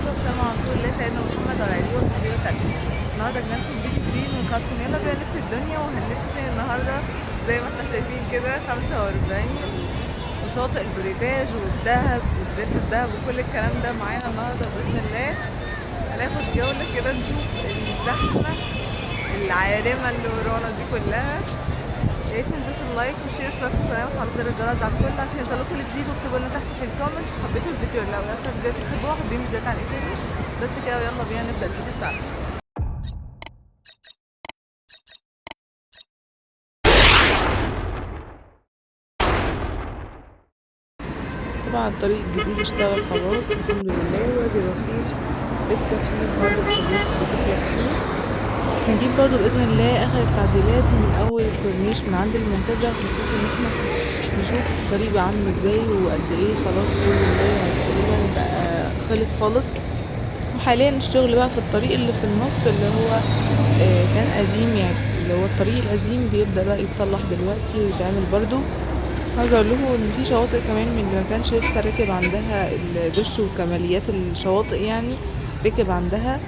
والصلاة والسلام على رسول الله سيدنا محمد وعلى آله وصحبه وسلم. النهارده جبنا لكم فيديو جديد من كارتون يلا بينا نلف الدنيا، وهنلف فين النهارده؟ زي ما احنا شايفين كده 45 وشاطئ البريفاج والدهب وجزيرة الدهب وكل الكلام ده معانا النهارده بإذن الله. هناخد جولة كده نشوف الزحمة العارمة اللي ورانا دي كلها. يا ريت متنسوش اللايك والشير واشتراك في القناه وتفعيل زر الجرس على الكل عشان يوصلكوا الجديد، واكتبوا لنا تحت في الكومنت حبيتوا الفيديو ولا لا، واكتر فيديوهات تحبوها حابين فيديوهات عن ايه تاني. بس كده ويلا بينا نبدا الفيديو بتاعنا. طبعا الطريق الجديد اشتغل خلاص الحمد لله، وادي الرصيف لسه فيه برضه الحاجات بتخلص فيه. هنجيب برضه بإذن الله آخر التعديلات من أول الكورنيش من عند المنتزه، بحيث إن احنا نشوف الطريق بقى عامل ازاي وقد ايه. خلاص بإذن الله يعني تقريبا بقى خلص خالص، وحاليا الشغل بقى في الطريق اللي في النص اللي هو كان قديم، يعني اللي هو الطريق القديم بيبدأ بقى يتصلح دلوقتي ويتعمل برضه. عايزة اقول لكم ان في شواطئ كمان من اللي ما كانش لسه راكب عندها الدش وكماليات الشواطئ، يعني ركب عندها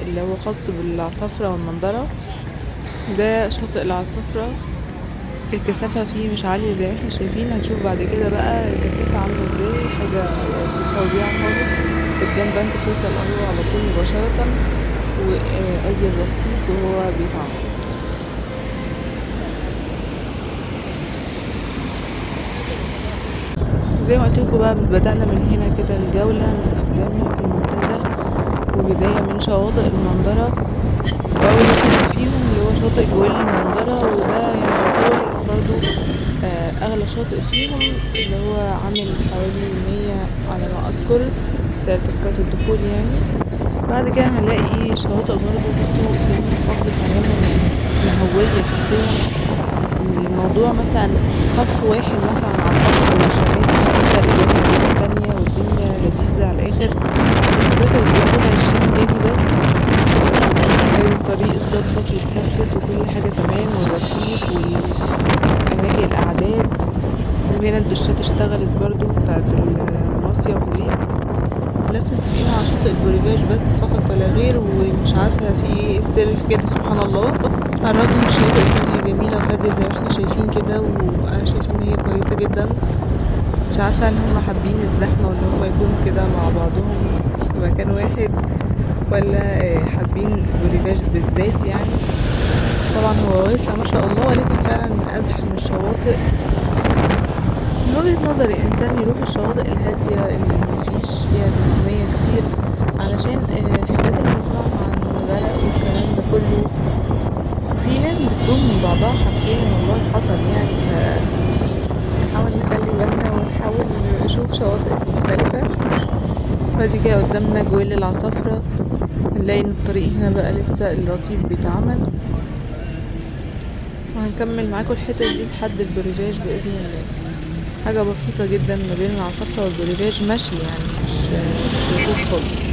اللي هو خاص بالعصافرة والمنظرة. ده شاطئ العصافرة، الكثافة فيه مش عالية زي ما احنا شايفين. هنشوف بعد كده بقى الكثافة عاملة ازاي، حاجة فظيعة خالص. قدام بنك فيصل اهو على طول مباشرة، وأزي الرصيف وهو بيتعمل. زي ما قلت لكم بقى بدأنا من هنا كده الجولة من قدام المنتزه، وبداية من شواطئ المنظرة. أول واحد فيهم اللي هو شاطئ جويل المنظرة، وده يعني يعتبر برضو أغلى شاطئ فيهم، اللي هو عامل حوالي 100 على ما أذكر سعر تذكرة الدخول يعني. بعد كده هنلاقي شواطئ برضو بصوا الدنيا فاضية تماما، مهوية حرفيا. الموضوع مثلا صف واحد مثلا على الخط مش هنسمع اي فرق بين التانية، والدنيا لذيذة على الآخر. التذاكر الدخول 20 جنيه بس، الطريق اتظبط واتسفلت وكل حاجة تمام، والرصيف والأماكن الأعداد. وهنا الدشات اشتغلت برضو بتاعت المصيف دي. الناس متفقين على شاطئ البريفاج بس فقط ولا غير، ومش عارفة في ايه السر في كده سبحان الله. على الرغم من الشواطئ التانية جميلة وهادية زي ما احنا شايفين كده، وانا شايفة ان هي كويسة جدا. مش عارفة هل هم حابين الزحمة وان هم يكونوا كده مع بعضهم في مكان واحد، ولا حابين البريفاج بالذات يعني. طبعا هو واسع ما شاء الله، ولكن فعلا من ازحم الشواطئ. من وجهة نظري الإنسان يروح الشواطئ الهادية اللي مفيش فيها زحمية كتير، علشان الحاجات اللي بنسمعها عن الغرق والكلام ده كله، وفي ناس بتتوه من بعضها حرفيا والله حصل يعني. فنحاول نخلي بالنا ونحاول نشوف شواطئ مختلفة. بعد كده قدامنا جويل العصافرة، هنلاقي ان الطريق هنا بقى لسه الرصيف بيتعمل، وهنكمل معاكم الحتة دي لحد البريفاج بإذن الله. حاجة بسيطة جدا ما بين العصافرة والبريفاج، ماشي يعني مش ركوب خالص.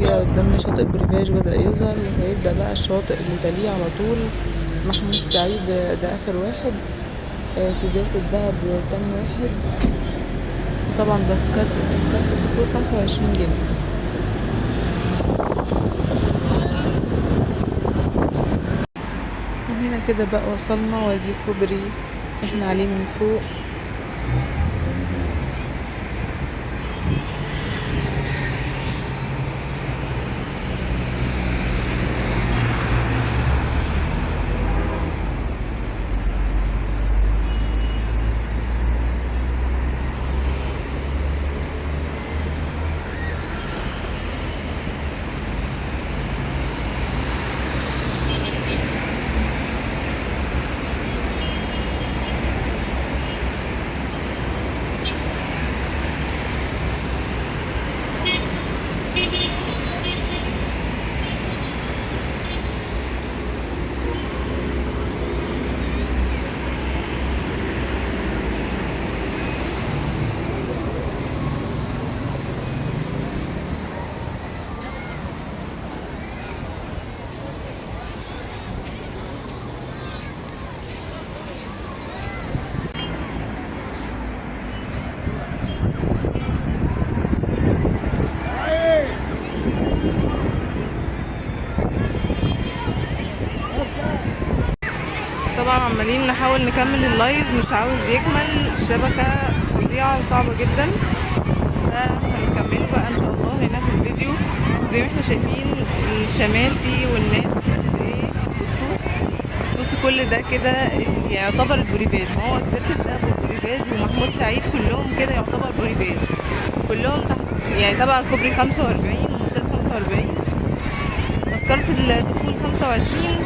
قدامنا شاطئ بريفاج بدأ يظهر، وهيبدأ بقى الشاطئ اللي تليه على طول محمود سعيد، ده آخر واحد. جزيرة الدهب تاني واحد. وطبعا تذكرة الدخول 25 جنيه. وهنا كده بقى وصلنا وادي كوبري احنا عليه من فوق. عمالين نحاول نكمل اللايف مش عاوز يكمل، الشبكة فظيعة وصعبة جدا، فهنكمله بقى ان شاء الله هنا في الفيديو. زي ما احنا شايفين الشماسي والناس ايه، بصوا كل ده كده يعتبر البوريفاج، ما هو جزيرة الدهب والبوريفاج ومحمود سعيد كلهم كده يعتبر بوريفاج، كلهم تحت يعني تبع الكوبري 45 ومنطقة 45، تذكرة الدخول 25.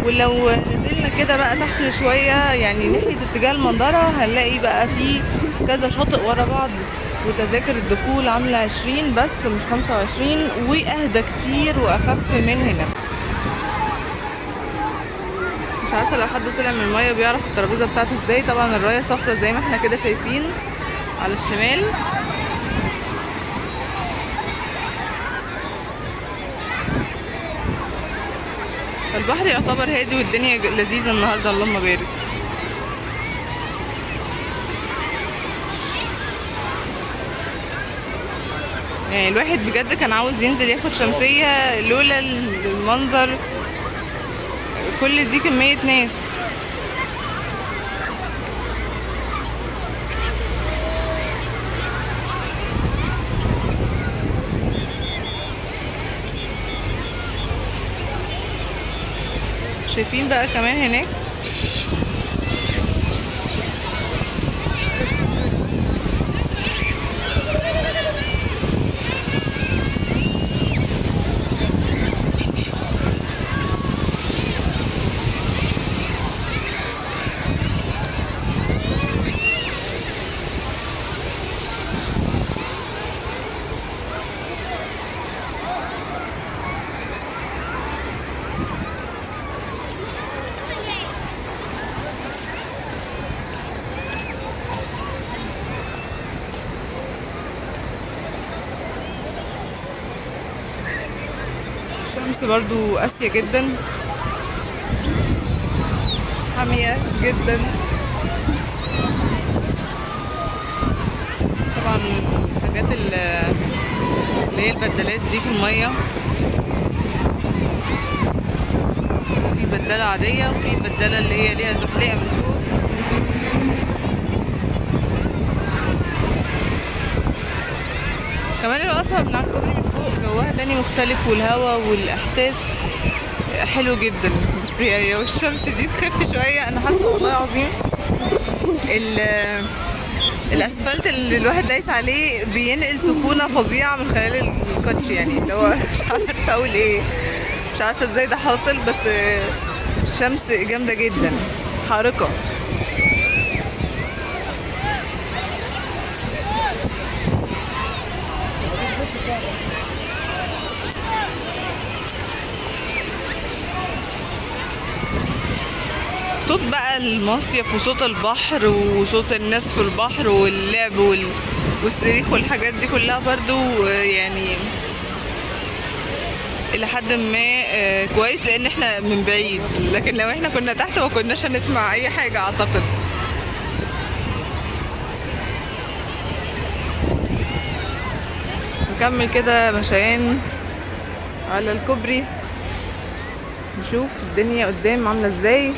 ولو نزلنا كده بقى تحت شوية يعني ناحية اتجاه المنظرة هنلاقي بقى في كذا شاطئ ورا بعض، وتذاكر الدخول عاملة 20 بس مش 25، واهدى كتير واخف من هنا. مش عارفة لو حد طلع من المية بيعرف الترابيزة بتاعته ازاي. طبعا الراية صفرا زي ما احنا كده شايفين على الشمال. البحر يعتبر هادي والدنيا لذيذة النهاردة، اللهم بارك. يعني الواحد بجد كان عاوز ينزل ياخد شمسية لولا المنظر، كل دي كمية ناس. شايفين بقى كمان هناك الشمس برضو قاسية جدا، حامية جدا. طبعا الحاجات اللي هي البدلات دي في المية، في بدلة عادية وفي بدلة اللي هي ليها زحليقة من فوق. كمان الوقفة من على الكوبري من فوق جواها تاني مختلف، والهواء والإحساس حلو جدا. بس هي والشمس دي تخف شوية، أنا حاسة والله العظيم الأسفلت اللي الواحد دايس عليه بينقل سخونة فظيعة من خلال الكوتش، يعني اللي هو مش عارفة أقول إيه، مش عارفة إزاي ده حاصل، بس الشمس جامدة جدا حارقة. صوت بقى المصيف وصوت البحر وصوت الناس في البحر واللعب والصريخ والحاجات دي كلها برضو يعني الى حد ما كويس، لان احنا من بعيد، لكن لو احنا كنا تحت ما كناش هنسمع اي حاجة اعتقد. نكمل كده مشيان على الكوبري نشوف الدنيا قدام عاملة ازاي.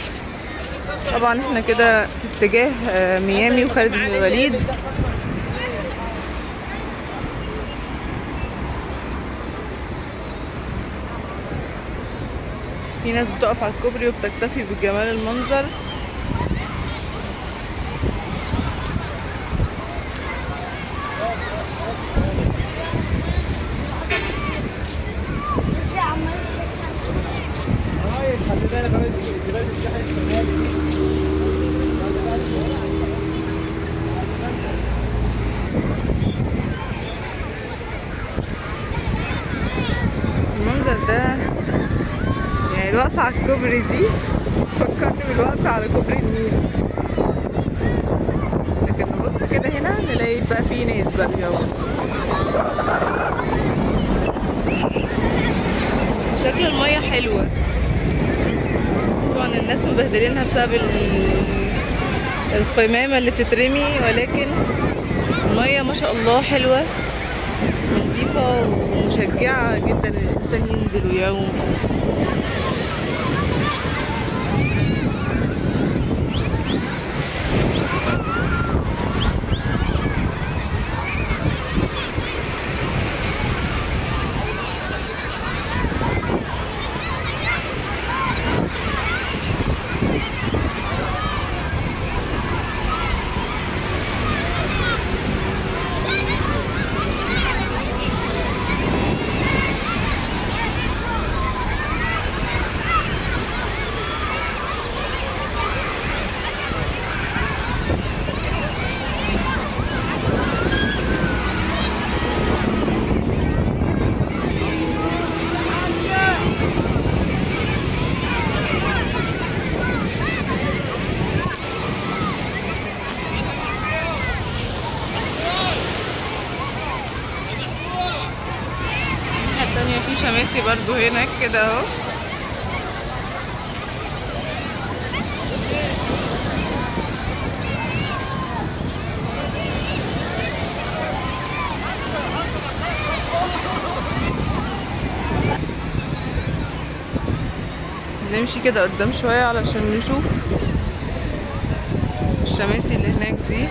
طبعا احنا كده في اتجاه ميامي وخالد بن الوليد. في ناس بتقف على الكوبري وبتكتفي بجمال المنظر. المنظر ده يعني الوقفة على الكوبري دي فكرني بالوقفة على كوبري النيل، لكن نبص كده هنا نلاقي بقى في ناس بقى بيقعدوا. شكل المية حلوة، طبعا الناس مبهدلينها بسبب القمامة اللي بتترمي، ولكن المية ما شاء الله حلوة نظيفة ومشجعة جدا الإنسان ينزل ويعوم. شماسي برضو هناك كده اهو. نمشي كده قدام شوية علشان نشوف الشماسي اللي هناك دي.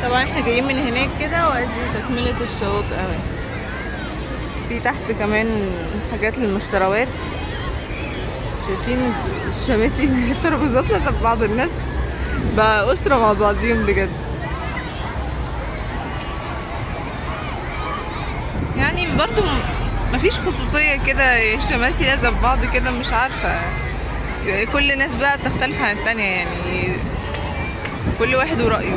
طبعا احنا جايين من هناك كده، وادي تكملة الشواطئ اهي. في تحت كمان حاجات للمشتروات. شايفين الشماسي الترابيزات لازم بعض الناس بقى أسرة مع بعضيهم بجد. يعني برضو مفيش خصوصية كده، الشماسي لازم بعض كده، مش عارفة. كل الناس بقى بتختلف عن التانية، يعني كل واحد ورأيه.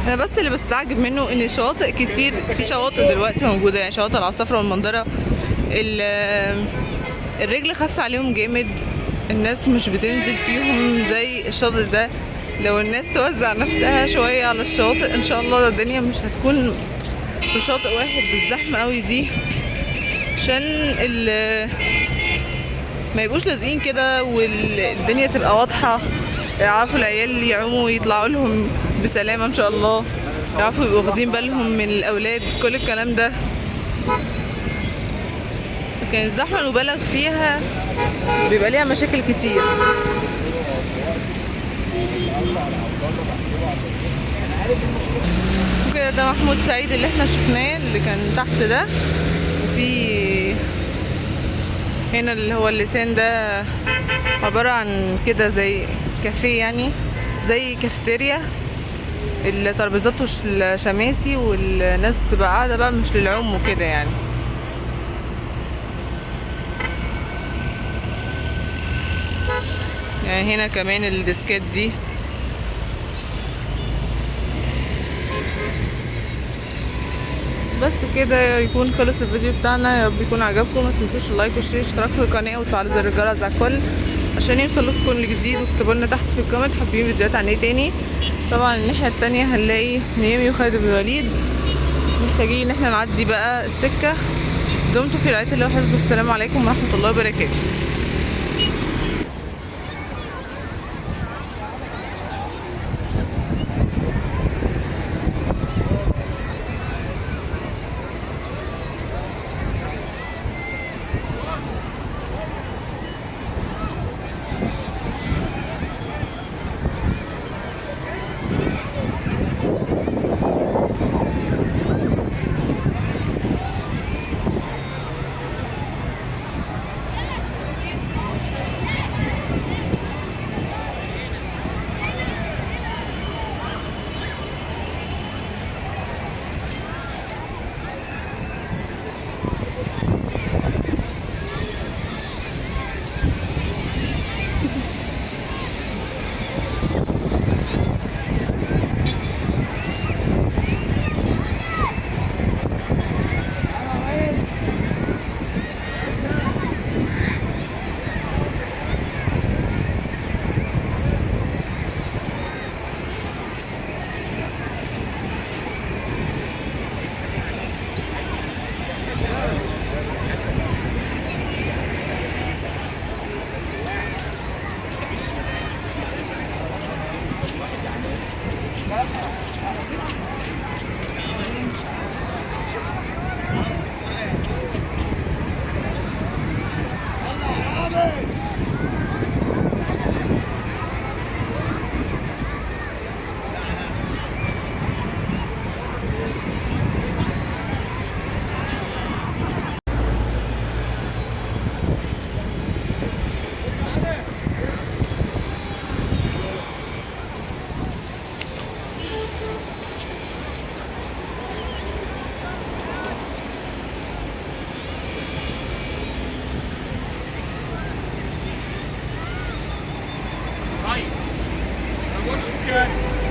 انا بس اللي بستعجب منه ان شواطئ كتير، في شواطئ دلوقتي موجوده، يعني شواطئ العصافره والمنظره الرجل خف عليهم جامد، الناس مش بتنزل فيهم زي الشاطئ ده. لو الناس توزع نفسها شويه على الشواطئ ان شاء الله الدنيا مش هتكون في شاطئ واحد بالزحمه قوي دي، عشان ما يبقوش لازقين كده والدنيا تبقى واضحه، يعرفوا العيال يعوموا ويطلعوا لهم بسلامة ان شاء الله، يعرفوا يبقوا واخدين بالهم من الاولاد، كل الكلام ده. لكن الزحمة المبالغ فيها بيبقى ليها مشاكل كتير. كده ده محمود سعيد اللي احنا شفناه اللي كان تحت ده، وفي هنا اللي هو اللسان ده عبارة عن كده زي كافيه، يعني زي كافتيريا، الترابيزات الشماسي والناس بتبقى قاعدة بقى مش للعوم وكده يعني. يعني هنا كمان الديسكات دي. بس كده يكون خلص الفيديو بتاعنا، يا رب يكون عجبكم. ما تنسوش اللايك والشير والاشتراك في القناه وتفعيل زر الجرس على الكل عشان يوصلكم كل جديد، واكتبوا لنا تحت في الكومنت حابين فيديوهات عن ايه تاني. طبعا الناحيه التانية هنلاقي ميامي وخالد بن الوليد، بس محتاجين ان احنا نعدي بقى السكه. دمتم في رعايه الله وحفظه، السلام عليكم ورحمه الله وبركاته. شكرا.